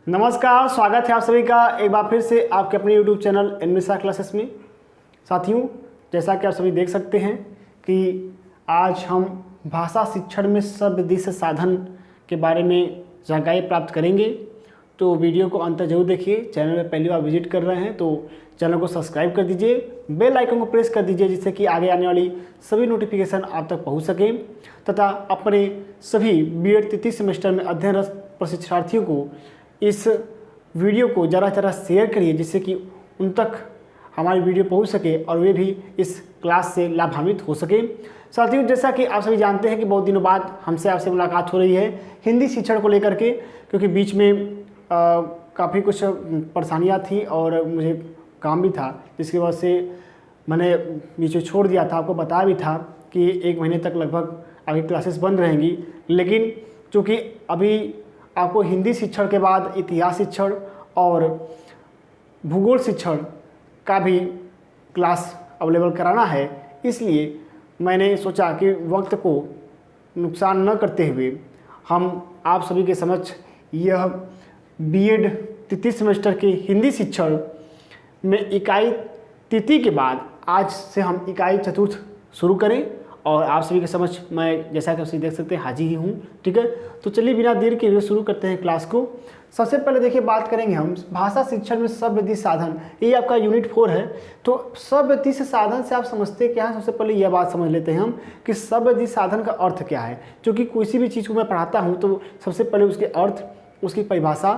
नमस्कार, स्वागत है आप सभी का एक बार फिर से आपके अपने YouTube चैनल एनमिसा क्लासेस में। साथियों, जैसा कि आप सभी देख सकते हैं कि आज हम भाषा शिक्षण में शब्ददीश साधन के बारे में जानकारी प्राप्त करेंगे। तो वीडियो को अंत तक जरूर देखिए। चैनल में पहली बार विजिट कर रहे हैं तो चैनल को सब्सक्राइब कर दीजिए, बेल आइकन को प्रेस कर दीजिए जिससे कि आगे आने वाली सभी नोटिफिकेशन आप तक पहुंच सकें तथा अपने सभी बीएड तृतीय सेमेस्टर में अध्ययनरत प्रशिक्षणार्थियों को इस वीडियो को ज़रा ज़रा शेयर करिए जिससे कि उन तक हमारी वीडियो पहुंच सके और वे भी इस क्लास से लाभान्वित हो सके। साथियों, जैसा कि आप सभी जानते हैं कि बहुत दिनों बाद हमसे आपसे मुलाकात हो रही है हिंदी शिक्षण को लेकर के, क्योंकि बीच में काफ़ी कुछ परेशानियां थी और मुझे काम भी था जिसकी वजह से मैंने बीच में छोड़ दिया था। आपको बताया भी था कि 1 महीने तक लगभग आगे क्लासेस बंद रहेंगी, लेकिन चूँकि अभी आपको हिंदी शिक्षण के बाद इतिहास शिक्षण और भूगोल शिक्षण का भी क्लास अवेलेबल कराना है, इसलिए मैंने सोचा कि वक्त को नुकसान न करते हुए हम आप सभी के समक्ष यह बीएड तृतीय सेमेस्टर के हिंदी शिक्षण में इकाई तृतीय के बाद आज से हम इकाई चतुर्थ शुरू करें। और आप सभी के समझ मैं जैसा कि आप सभी देख सकते हैं हाजिर ही हूँ। ठीक है, तो चलिए बिना देर के शुरू करते हैं क्लास को। सबसे पहले देखिए बात करेंगे हम भाषा शिक्षण में शब्ददीश साधन। ये आपका यूनिट 4 है। तो शब्ददीश साधन से आप समझते क्या है? सबसे पहले यह बात समझ लेते हैं हम कि शब्ददीश साधन का अर्थ क्या है। क्योंकि किसी भी चीज़ को मैं पढ़ाता हूँ तो सबसे पहले उसके अर्थ, उसकी परिभाषा,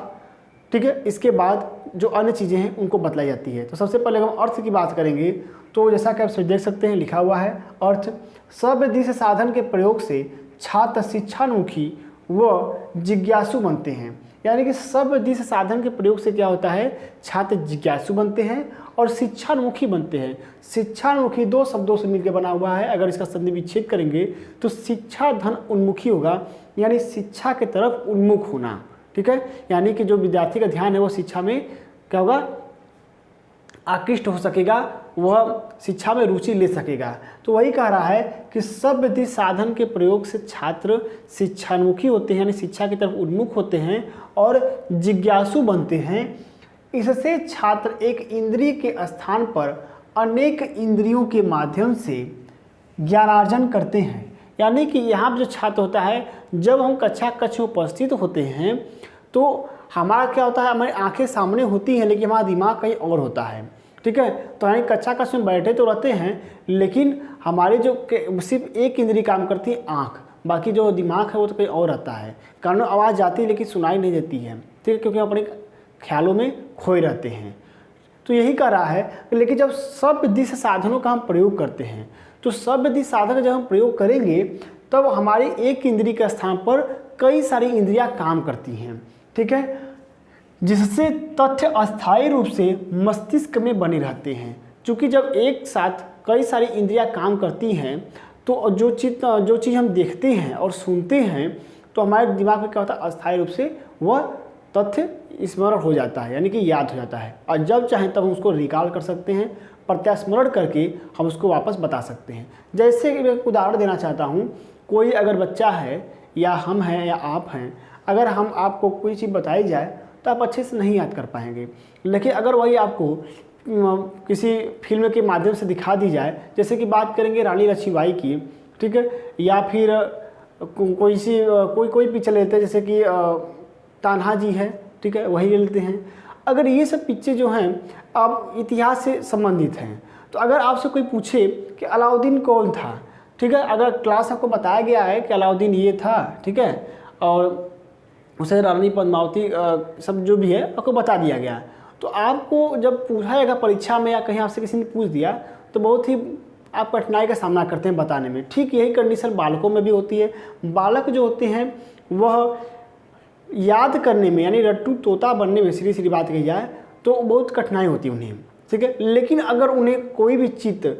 ठीक है, इसके बाद जो अन्य चीज़ें हैं उनको बतलाई जाती है। तो सबसे पहले हम अर्थ की बात करेंगे तो जैसा कि आप सभी देख सकते हैं लिखा हुआ है अर्थ, शब्ददीश साधन के प्रयोग से छात्र शिक्षान्मुखी व जिज्ञासु बनते हैं। यानी कि शब्ददीश साधन के प्रयोग से क्या होता है? छात्र जिज्ञासु बनते हैं और शिक्षान्मुखी बनते हैं। शिक्षान्मुखी 2 शब्दों से मिलकर बना हुआ है। अगर इसका संधि विच्छेद करेंगे तो शिक्षा धन उन्मुखी होगा, यानी शिक्षा की तरफ उन्मुख होना। ठीक है, यानी कि जो विद्यार्थी का ध्यान है वो शिक्षा में क्या होगा? आकृष्ट हो सकेगा, वह शिक्षा में रुचि ले सकेगा। तो वही कह रहा है कि शब्ददीश साधन के प्रयोग से छात्र शिक्षान्मुखी होते हैं, यानी शिक्षा की तरफ उन्मुख होते हैं और जिज्ञासु बनते हैं। इससे छात्र एक इंद्रिय के स्थान पर अनेक इंद्रियों के माध्यम से ज्ञानार्जन करते हैं। यानी कि यहाँ पर जो छात्र होता है, जब हम कक्षा कक्ष में उपस्थित होते हैं तो हमारा क्या होता है? हमारी आंखें सामने होती हैं लेकिन हमारा दिमाग कहीं और होता है। ठीक है, तो यानी कक्षा कक्ष में बैठे तो रहते हैं लेकिन हमारे जो सिर्फ एक इंद्री काम करती है आँख, बाकी जो दिमाग है वो तो कहीं और रहता है। कानों आवाज़ जाती है लेकिन सुनाई नहीं देती है। ठीक है, क्योंकि अपने ख्यालों में खोए रहते हैं। तो यही कह रहा है। लेकिन जब शब्ददीश साधनों का हम प्रयोग करते हैं तो शब्ददीश साधन जब हम प्रयोग करेंगे तब हमारी एक इंद्री के स्थान पर कई सारी इंद्रियां काम करती हैं। ठीक है, जिससे तथ्य अस्थायी रूप से मस्तिष्क में बने रहते हैं। क्योंकि जब एक साथ कई सारी इंद्रियां काम करती हैं तो जो चीज़ हम देखते हैं और सुनते हैं तो हमारे दिमाग में क्या होता है? अस्थायी रूप से वह तथ्य स्मरण हो जाता है, यानी कि याद हो जाता है। और जब चाहें तब हम उसको रिकॉल कर सकते हैं, प्रत्यास्मरण करके हम उसको वापस बता सकते हैं। जैसे कि मैं एक उदाहरण देना चाहता हूँ। कोई अगर बच्चा है या हम हैं या आप हैं, अगर हम आपको कोई चीज़ बताई जाए तो आप अच्छे से नहीं याद कर पाएंगे। लेकिन अगर वही आपको किसी फिल्म के माध्यम से दिखा दी जाए, जैसे कि बात करेंगे रानी लक्ष्मीबाई की, ठीक है, या फिर कोई पिक्चर लेते हैं जैसे कि तान्हा जी है, ठीक है, वही ले लेते हैं। अगर ये सब पिक्चर जो हैं अब इतिहास से संबंधित हैं, तो अगर आपसे कोई पूछे कि अलाउद्दीन कौन था, ठीक है, अगर क्लास आपको बताया गया है कि अलाउद्दीन ये था, ठीक है, और उसे रानी पद्मावती सब जो भी है आपको बता दिया गया, तो आपको जब पूछा जाएगा परीक्षा में या कहीं आपसे किसी ने पूछ दिया तो बहुत ही आप कठिनाई का सामना करते हैं बताने में। ठीक यही कंडीशन बालकों में भी होती है। बालक जो होते हैं वह याद करने में, यानी रट्टू तोता बनने में, सीधी बात कही जाए तो बहुत कठिनाई होती है उन्हें। ठीक है, लेकिन अगर उन्हें कोई भी चित्र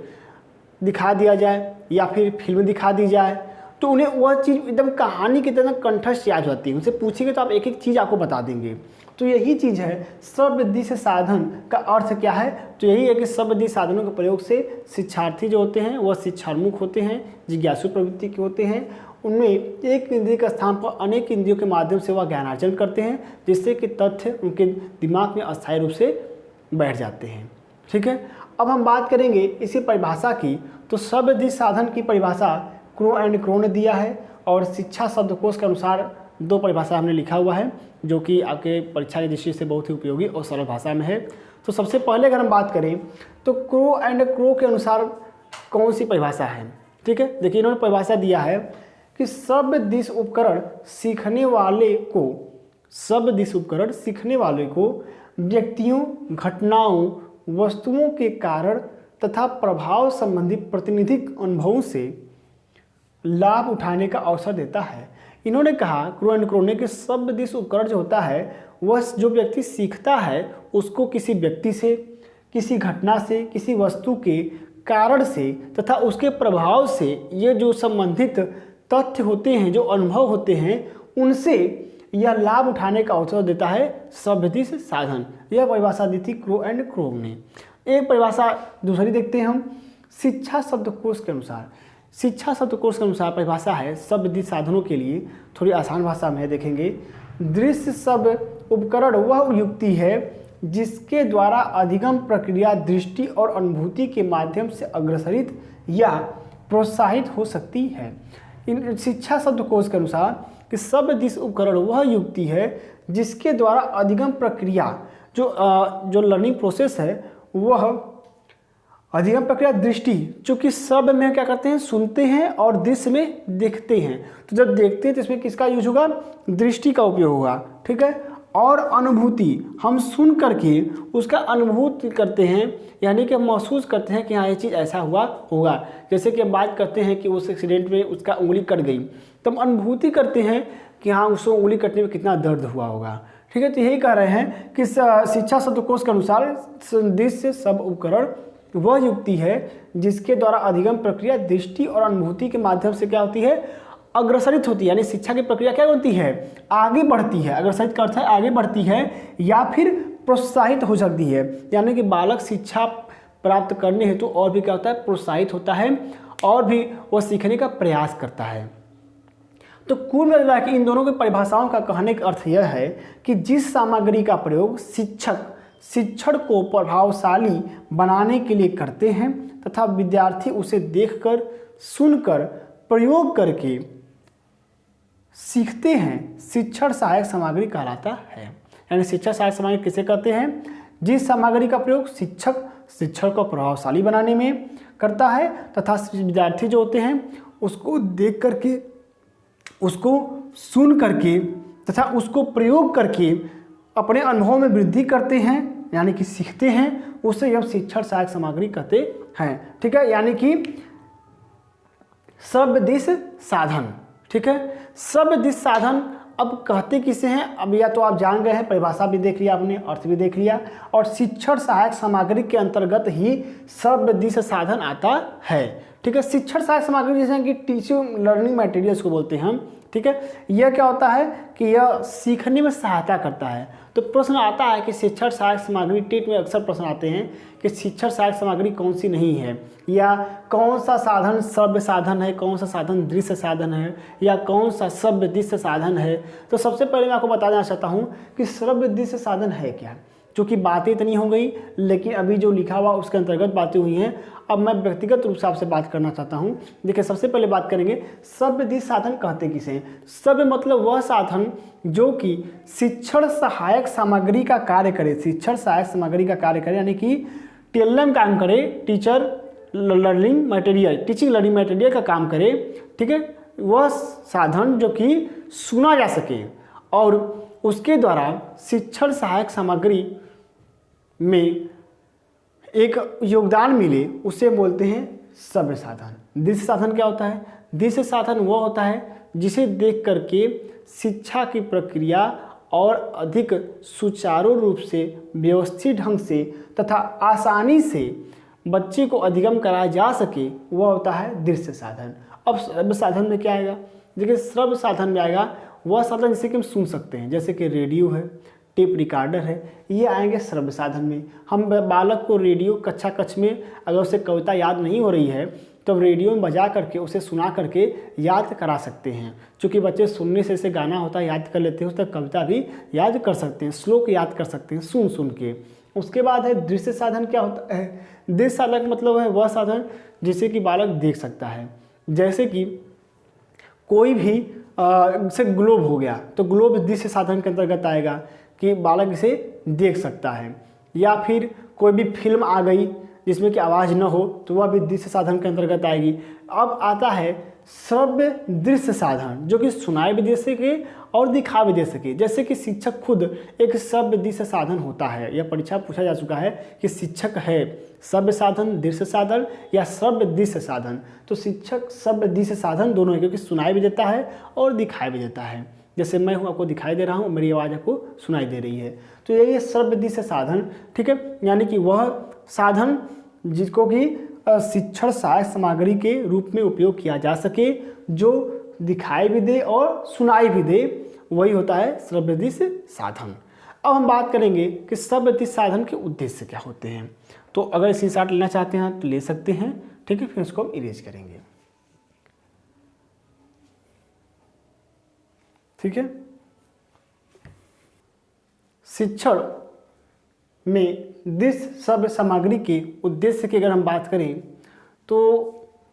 दिखा दिया जाए या फिर फिल्म दिखा दी जाए तो उन्हें वह चीज़ एकदम कहानी की तरह कंठस्थ याद होती है। उनसे पूछेंगे तो आप एक एक चीज़ आपको बता देंगे। तो यही चीज़ है शब्ददीश साधन का अर्थ क्या है? तो यही है कि शब्ददीश साधनों के प्रयोग से शिक्षार्थी जो होते हैं वह शिक्षान्मुख होते हैं, जिज्ञासु प्रवृत्ति के होते हैं उनमें एक इंद्रिय के स्थान पर अनेक इंद्रियों के माध्यम से वह ज्ञानार्जन करते हैं, जिससे कि तथ्य उनके दिमाग में अस्थायी रूप से बैठ जाते हैं। ठीक है, अब हम बात करेंगे इसी परिभाषा की। तो शब्द साधन की परिभाषा क्रो एंड क्रो ने दिया है, और शिक्षा शब्दकोश के अनुसार 2 परिभाषा हमने लिखा हुआ है, जो कि आपके परीक्षा की दृष्टि से बहुत ही उपयोगी और सरल भाषा में है। तो सबसे पहले अगर हम बात करें तो क्रो एंड क्रो के अनुसार कौन सी परिभाषा है। ठीक है, देखिए इन्होंने परिभाषा दिया है कि शब्द उपकरण सीखने वाले को व्यक्तियों, घटनाओं, वस्तुओं के कारण तथा प्रभाव संबंधी प्रातिनिधिक अनुभवों से लाभ उठाने का अवसर देता है। इन्होंने कहा क्रो एंड क्रो ने कि शब्द उपकरण जो होता है वह जो व्यक्ति सीखता है उसको किसी व्यक्ति से, किसी घटना से, किसी वस्तु के कारण से तथा उसके प्रभाव से, ये जो संबंधित तथ्य होते हैं, जो अनुभव होते हैं, उनसे यह लाभ उठाने का अवसर देता है शब्द साधन। यह परिभाषा दी थी क्रो एंड क्रो ने। एक परिभाषा दूसरी देखते हैं हम शिक्षा शब्दकोश के अनुसार। शिक्षा शब्दकोश के अनुसार परिभाषा है शब्द साधनों के लिए, थोड़ी आसान भाषा में देखेंगे। दृश्य शब्द उपकरण वह युक्ति है जिसके द्वारा अधिगम प्रक्रिया दृष्टि और अनुभूति के माध्यम से अग्रसरित या प्रोत्साहित हो सकती है। इन शिक्षा शब्दकोश के अनुसार कि शब्द उपकरण वह युक्ति है जिसके द्वारा अधिगम प्रक्रिया जो लर्निंग प्रोसेस है वह अधिगम प्रक्रिया दृष्टि, चूँकि शब्द में क्या करते हैं, सुनते हैं, और दृश्य में देखते हैं। तो जब देखते हैं तो इसमें किसका यूज होगा, दृष्टि का उपयोग होगा। ठीक है, और अनुभूति, हम सुन करके उसका अनुभूति करते हैं, यानी कि हम महसूस करते हैं कि हाँ ये चीज़ ऐसा हुआ होगा। जैसे कि हम बात करते हैं कि उस एक्सीडेंट में उसका उंगली कट गई, तो हम अनुभूति करते हैं कि हाँ उसको उंगली कटने में कितना दर्द हुआ होगा। ठीक है, तो यही कह रहे हैं कि शिक्षा शब्दकोश के अनुसार दृश्य शब्द उपकरण वह युक्ति है जिसके द्वारा अधिगम प्रक्रिया दृष्टि और अनुभूति के माध्यम से क्या होती है, अग्रसरित होती है। यानी शिक्षा की प्रक्रिया क्या होती है, आगे बढ़ती है। अग्रसरित का अर्थ है आगे बढ़ती है या फिर प्रोत्साहित हो सकती है। यानी कि बालक शिक्षा प्राप्त करने हेतु तो और भी क्या होता है, प्रोत्साहित होता है और भी वह सीखने का प्रयास करता है। तो कुल मिला के इन दोनों की परिभाषाओं का कहने का अर्थ यह है कि जिस सामग्री का प्रयोग शिक्षण को प्रभावशाली बनाने के लिए करते हैं तथा विद्यार्थी उसे देखकर, सुनकर, प्रयोग करके सीखते हैं, शिक्षण सहायक सामग्री कहलाता है। यानी शिक्षण सहायक सामग्री किसे कहते हैं, जिस सामग्री का प्रयोग शिक्षण को प्रभावशाली बनाने में करता है तथा विद्यार्थी जो होते हैं उसको देख करके, उसको सुन करके तथा उसको प्रयोग करके अपने अनुभव में वृद्धि करते हैं, यानी कि सीखते हैं, उसे हम शिक्षण सहायक सामग्री कहते हैं। ठीक है, यानी कि शब्द साधन। ठीक है, शब्द साधन अब कहते किसे हैं, अब या तो आप जान गए हैं, परिभाषा भी देख लिया आपने, अर्थ भी देख लिया, और शिक्षण सहायक सामग्री के अंतर्गत ही शब्द साधन आता है। ठीक है, शिक्षण सहायक सामग्री जैसे कि टीचिंग लर्निंग मटेरियल्स को बोलते हैं हम। ठीक है, यह क्या होता है कि यह सीखने में सहायता करता है। तो प्रश्न आता है कि शिक्षण सहायक सामग्री, टेट में अक्सर प्रश्न आते हैं कि शिक्षण सहायक सामग्री कौन सी नहीं है, या कौन सा साधन शब्द साधन है, कौन सा साधन दृश्य साधन है, या कौन सा शब्द दृश्य साधन है। तो सबसे पहले मैं आपको बता देना चाहता हूँ कि शब्द दृश्य साधन है क्या, क्योंकि बातें इतनी हो गई लेकिन अभी जो लिखा हुआ उसके अंतर्गत बातें हुई हैं। अब मैं व्यक्तिगत रूप से आपसे बात करना चाहता हूँ। देखिए, सबसे पहले बात करेंगे शब्द साधन कहते किसे हैं। शब्द मतलब वह साधन जो कि शिक्षण सहायक सामग्री का कार्य करे, शिक्षण सहायक सामग्री का कार्य करे, यानी कि टीएलएम काम करे, टीचिंग लर्निंग मटेरियल का काम करे। ठीक है, वह साधन जो कि सुना जा सके और उसके द्वारा शिक्षण सहायक सामग्री में एक योगदान मिले, उसे बोलते हैं शब्द साधन। दृश्य साधन क्या होता है, दृश्य साधन वह होता है जिसे देख करके शिक्षा की प्रक्रिया और अधिक सुचारू रूप से, व्यवस्थित ढंग से तथा आसानी से बच्चे को अधिगम कराया जा सके, वह होता है दृश्य साधन। अब श्रव्य साधन में क्या आएगा, देखिए श्रव्य साधन में आएगा वह साधन जिसे कि हम सुन सकते हैं, जैसे कि रेडियो है, टेप रिकॉर्डर है, ये आएंगे श्रव्य साधन में। हम बालक को रेडियो कक्षा में अगर उसे कविता याद नहीं हो रही है तो रेडियो में बजा करके उसे सुना करके याद करा सकते हैं। चूँकि बच्चे सुनने से जैसे गाना होता है याद कर लेते हैं, उस तक कविता भी याद कर सकते हैं, श्लोक याद कर सकते हैं सुन सुन के। उसके बाद है दृश्य साधन। क्या होता है दृश्य साधन का मतलब है वह साधन जिसे कि बालक देख सकता है। जैसे कि कोई भी जैसे ग्लोब हो गया तो ग्लोब दृश्य साधन के अंतर्गत आएगा कि बालक इसे देख सकता है। या फिर कोई भी फिल्म आ गई जिसमें कि आवाज़ न हो तो वह भी दृश्य साधन के अंतर्गत आएगी। अब आता है श्रव्य दृश्य साधन जो कि सुनाई भी दे सके और दिखा भी दे सके। जैसे कि शिक्षक खुद एक श्रव्य दृश्य साधन होता है। यह परीक्षा पूछा जा चुका है कि शिक्षक है श्रव्य साधन, दृश्य साधन या श्रव्य दृश्य साधन। तो शिक्षक श्रव्य दृश्य साधन दोनों है, क्योंकि सुनाई भी देता है और दिखाई भी देता है। जैसे मैं हूँ, आपको दिखाई दे रहा हूँ, मेरी आवाज़ आपको सुनाई दे रही है, तो यही है श्रव्य दृश्य साधन। ठीक है, यानी कि वह साधन जिसको कि शिक्षण सहायक सामग्री के रूप में उपयोग किया जा सके, जो दिखाई भी दे और सुनाई भी दे, वही होता है श्रव्य दृश्य साधन। अब हम बात करेंगे कि श्रव्य दृश्य साधन के उद्देश्य क्या होते हैं। तो अगर स्क्रीनशॉट लेना चाहते हैं तो ले सकते हैं। ठीक है, फिर इसको हम इरेज करेंगे। ठीक है, शिक्षण में दृश्य श्रव्य सामग्री के उद्देश्य की अगर हम बात करें तो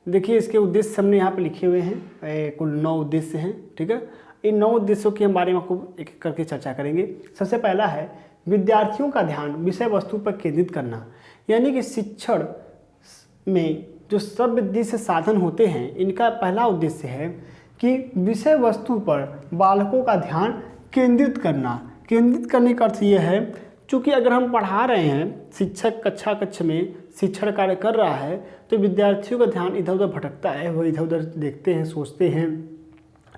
देखिए इसके उद्देश्य हमने यहाँ पे लिखे हुए हैं, कुल 9 उद्देश्य हैं। ठीक है, इन 9 उद्देश्यों के हम बारे में आपको एक एक करके चर्चा करेंगे। सबसे पहला है विद्यार्थियों का ध्यान विषय वस्तु पर केंद्रित करना। यानी कि शिक्षण में जो श्रव्य दृश्य साधन होते हैं, इनका पहला उद्देश्य है कि विषय वस्तु पर बालकों का ध्यान केंद्रित करना। केंद्रित करने का अर्थ ये है, चूँकि अगर हम पढ़ा रहे हैं, शिक्षक कक्ष में शिक्षण कार्य कर रहा है, तो विद्यार्थियों का ध्यान इधर उधर भटकता है, वो इधर उधर देखते हैं, सोचते हैं।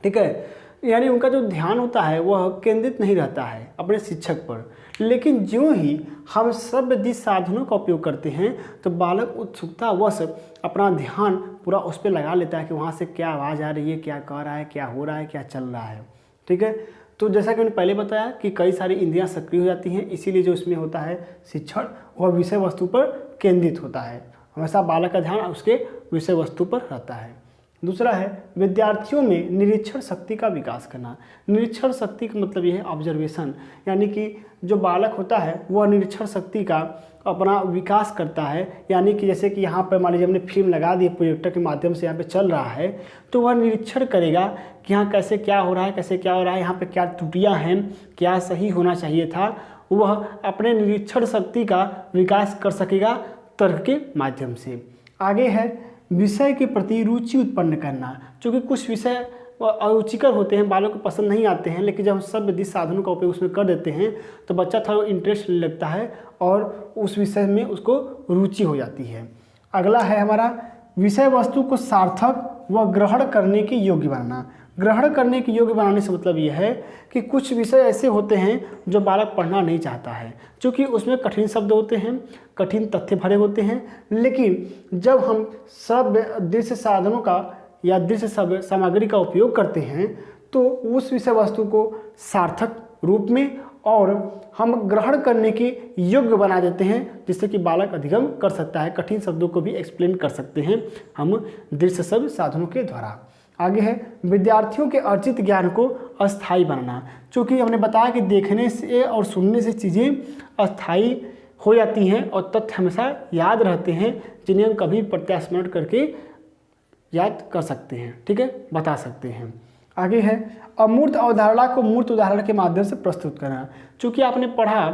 ठीक है, यानी उनका जो ध्यान होता है वह केंद्रित नहीं रहता है अपने शिक्षक पर। लेकिन ज्यों ही हम श्रव्य दृश्य साधनों का उपयोग करते हैं तो बालक उत्सुकतावश अपना ध्यान पूरा उस पर लगा लेता है कि वहाँ से क्या आवाज़ आ रही है, क्या कह रहा है, क्या हो रहा है, क्या चल रहा है। ठीक है, तो जैसा कि मैंने पहले बताया कि कई सारी इंद्रियां सक्रिय हो जाती हैं, इसीलिए जो इसमें होता है शिक्षण वह विषय वस्तु पर केंद्रित होता है। हमेशा बालक का ध्यान उसके विषय वस्तु पर रहता है। दूसरा है विद्यार्थियों में निरीक्षण शक्ति का विकास करना। निरीक्षण शक्ति का मतलब यह है ऑब्जर्वेशन, यानी कि जो बालक होता है वह निरीक्षण शक्ति का अपना विकास करता है। यानी कि जैसे कि यहाँ पर मान लीजिए हमने फिल्म लगा दी, प्रोजेक्टर के माध्यम से यहाँ पे चल रहा है, तो वह निरीक्षण करेगा कि यहाँ कैसे क्या हो रहा है, कैसे क्या हो रहा है, यहाँ पे क्या त्रुटियाँ हैं, क्या सही होना चाहिए था। वह अपने निरीक्षण शक्ति का विकास कर सकेगा तर्क के माध्यम से। आगे है विषय के प्रति रुचि उत्पन्न करना। चूँकि कुछ विषय अरुचिकर होते हैं, बालों को पसंद नहीं आते हैं, लेकिन जब हम श्रव्य दृश्य साधनों का उपयोग उसमें कर देते हैं तो बच्चा थोड़ा इंटरेस्ट लेने लगता है और उस विषय में उसको रुचि हो जाती है। अगला है हमारा विषय वस्तु को सार्थक व ग्रहण करने के योग्य बनाना। ग्रहण करने के योग्य बनाने से मतलब यह है कि कुछ विषय ऐसे होते हैं जो बालक पढ़ना नहीं चाहता है, क्योंकि उसमें कठिन शब्द होते हैं, कठिन तथ्य भरे होते हैं। लेकिन जब हम श्रव्य दृश्य साधनों का या दृश्य सामग्री का उपयोग करते हैं तो उस विषय वस्तु को सार्थक रूप में और हम ग्रहण करने के योग्य बना देते हैं, जिससे कि बालक अधिगम कर सकता है, कठिन शब्दों को भी एक्सप्लेन कर सकते हैं हम दृश्य श्रव्य साधनों के द्वारा। आगे है विद्यार्थियों के अर्जित ज्ञान को अस्थायी बनाना। चूँकि हमने बताया कि देखने से और सुनने से चीज़ें अस्थायी हो जाती हैं और तथ्य हमेशा याद रहते हैं, जिन्हें हम कभी प्रत्यास्मरण करके याद कर सकते हैं। ठीक है, बता सकते हैं। आगे है अमूर्त अवधारणा को मूर्त उदाहरण के माध्यम से प्रस्तुत करना। चूँकि आपने पढ़ा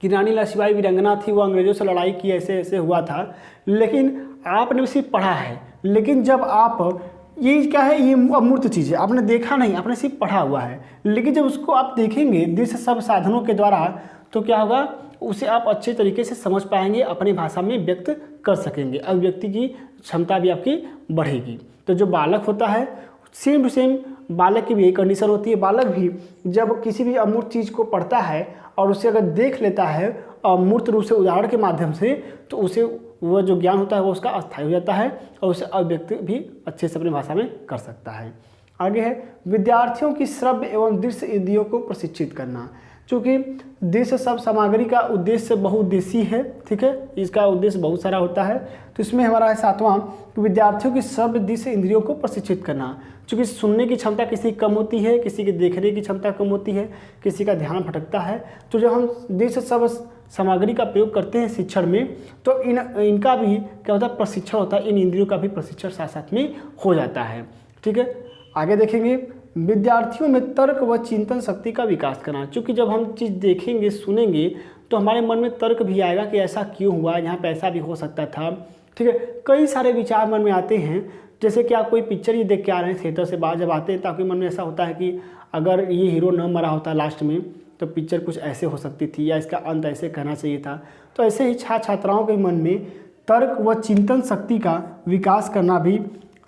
कि रानी लक्ष्मीबाई वीरांगना थी, वो अंग्रेजों से लड़ाई की, ऐसे ऐसे हुआ था, लेकिन आपने सिर्फ पढ़ा है। लेकिन जब आप ये क्या है, ये अमूर्त चीज़ है, आपने देखा नहीं, आपने सिर्फ पढ़ा हुआ है। लेकिन जब उसको आप देखेंगे दृश्य सब साधनों के द्वारा तो क्या होगा, उसे आप अच्छे तरीके से समझ पाएंगे, अपनी भाषा में व्यक्त कर सकेंगे, अभिव्यक्ति की क्षमता भी आपकी बढ़ेगी। तो जो बालक होता है सेम टू सेम बालक की भी यही कंडीशन होती है। बालक भी जब किसी भी अमूर्त चीज़ को पढ़ता है और उसे अगर देख लेता है अमूर्त रूप से उदाहरण के माध्यम से, तो उसे वह जो ज्ञान होता है वो उसका अस्थायी हो जाता है और उसे अभिव्यक्ति भी अच्छे से अपनी भाषा में कर सकता है। आगे है विद्यार्थियों की श्रव्य एवं दृश्य इंद्रियों को प्रशिक्षित करना। चूँकि देश सब सामग्री का उद्देश्य बहुउद्देशीय है, ठीक है, इसका उद्देश्य बहुत सारा होता है। तो इसमें हमारा है 7वां कि विद्यार्थियों की सर्व दिश इंद्रियों को प्रशिक्षित करना। चूँकि सुनने की क्षमता किसी की कम होती है, किसी की देखने की क्षमता कम होती है, किसी का ध्यान भटकता है। तो जब हम देश सब सामग्री का प्रयोग करते हैं शिक्षण में, तो इनका भी क्या होता है, प्रशिक्षण होता है, इन इंद्रियों का भी प्रशिक्षण साथ साथ में हो जाता है, ठीक है। आगे देखेंगे विद्यार्थियों में तर्क व चिंतन शक्ति का विकास करना। चूँकि जब हम चीज़ देखेंगे सुनेंगे तो हमारे मन में तर्क भी आएगा कि ऐसा क्यों हुआ, यहाँ पे ऐसा भी हो सकता था, ठीक है। कई सारे विचार मन में आते हैं। जैसे कि आप कोई पिक्चर ही देख के आ रहे हैं थिएटर से बाहर, जब आते हैं तो आपके मन में ऐसा होता है कि अगर ये हीरो न मरा होता लास्ट में तो पिक्चर कुछ ऐसे हो सकती थी, या इसका अंत ऐसे कहना चाहिए था। तो ऐसे ही छात्राओं के मन में तर्क व चिंतन शक्ति का विकास करना भी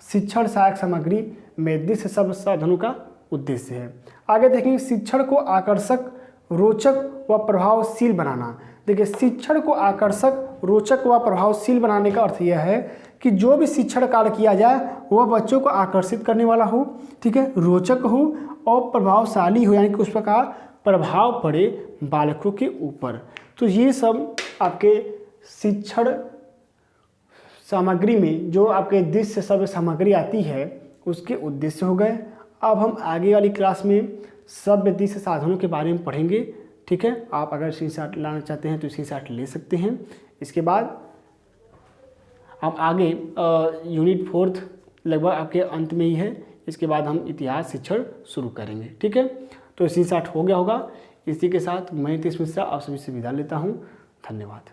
शिक्षण सहायक सामग्री में दृश्य शब्द साधनों का उद्देश्य है। आगे देखेंगे शिक्षण को आकर्षक, रोचक व प्रभावशील बनाना। देखिए, शिक्षण को आकर्षक, रोचक व प्रभावशील बनाने का अर्थ यह है कि जो भी शिक्षण कार्य किया जाए वह बच्चों को आकर्षित करने वाला हो, ठीक है, रोचक हो और प्रभावशाली हो, यानी कि उस प्रकार प्रभाव पड़े बालकों के ऊपर। तो ये सब आपके शिक्षण सामग्री में जो आपके दृश्य शब्द सामग्री आती है उसके उद्देश्य हो गए। अब हम आगे वाली क्लास में शब्द दृश्य साधनों के बारे में पढ़ेंगे, ठीक है। आप अगर स्क्रीनशॉट लाना चाहते हैं तो स्क्रीनशॉट ले सकते हैं। इसके बाद हम आगे यूनिट 4 लगभग आपके अंत में ही है, इसके बाद हम इतिहास शिक्षण शुरू करेंगे, ठीक है। तो स्क्रीनशॉट हो गया होगा। इसी के साथ मैं नितीश मिश्रा आप सभी से विदा लेता हूँ। धन्यवाद।